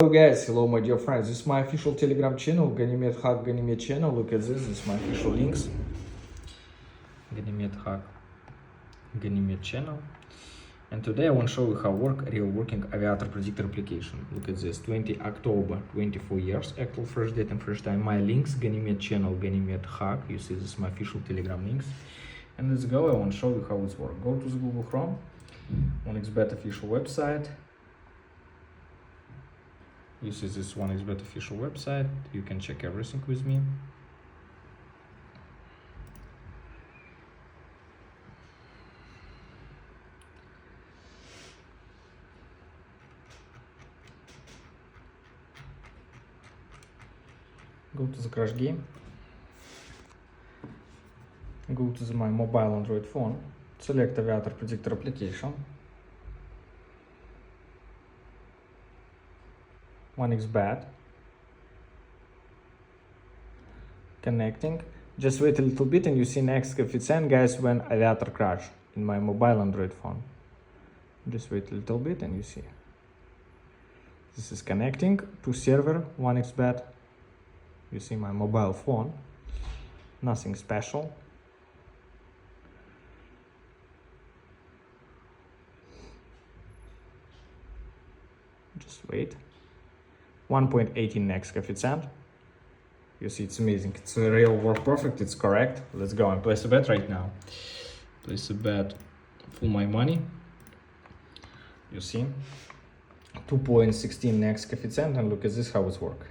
Hello guys, hello my dear friends, this is my official Telegram channel, Ganymede Hack Ganymede channel. Look at this is my official links. Ganymede Hack Ganymede channel. And today I want to show you how work real working Aviator Predictor application. Look at this, 20 October, 24 years, actual first date and first time. My links, Ganymede channel, Ganymede Hack. You see this is my official Telegram links. And let's go, I want to show you how it's work. Go to the Google Chrome, 1xBet official website. You see this 1xBet official website. You can check everything with me. Go to the crash game. Go to my mobile Android phone. Select Aviator Predictor application. 1xBet. Connecting. Just wait a little bit and you see next coefficient, guys, when Aviator crash in my mobile Android phone. Just wait a little bit and you see. This is connecting to server 1xBet. You see my mobile phone. Nothing special. Just wait. 1.18 next coefficient. You see, it's amazing. It's a real work perfect. It's correct. Let's go and place a bet right now. Place a bet for my money. You see, 2.16 next coefficient, and look at this how it's work.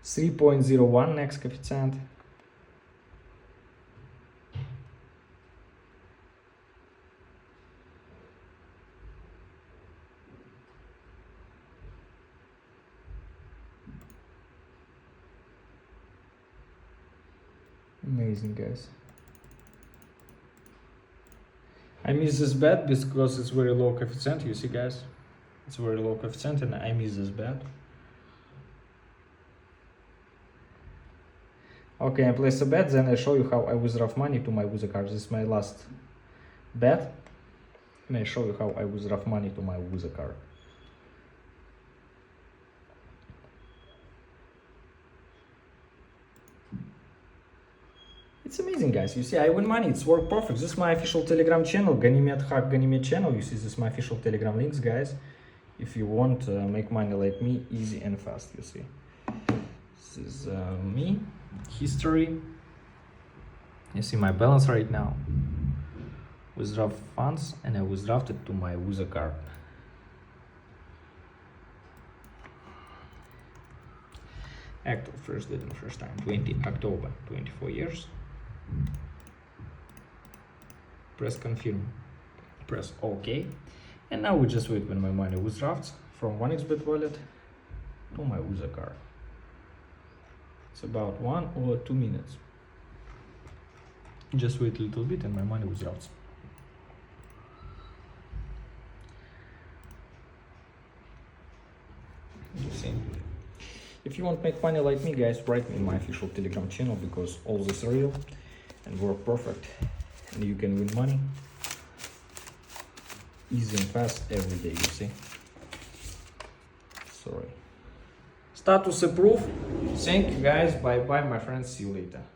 $3.01 next coefficient. Amazing, guys. I miss this bet because it's very low coefficient. You see, guys, it's very low coefficient, and I miss this bet. Okay, I place a bet, then I show you how I withdraw money to my user card. This is my last bet, and I show you how I withdraw money to my user card. It's amazing, guys. You see, I win money. It's work perfect. This is my official Telegram channel, Ganymede Hack Ganymede channel. You see, this is my official Telegram links, guys. If you want to make money like me, easy and fast, you see. This is me, history. You see my balance right now. Withdraw funds, and I withdrew it to my user card. Actual first date and first time, 20 October, 24 years. Press confirm, press OK, and now we just wait when my money withdraws from 1xBet wallet to my user card. It's about 1 or 2 minutes. Just wait a little bit and my money withdraws. You see. If you want to make money like me, guys, write me in my official Telegram channel because all this is real and work perfect, and you can win money easy and fast every day. You see. Sorry. Status approved. Thank you, guys. Bye bye, my friends. See you later.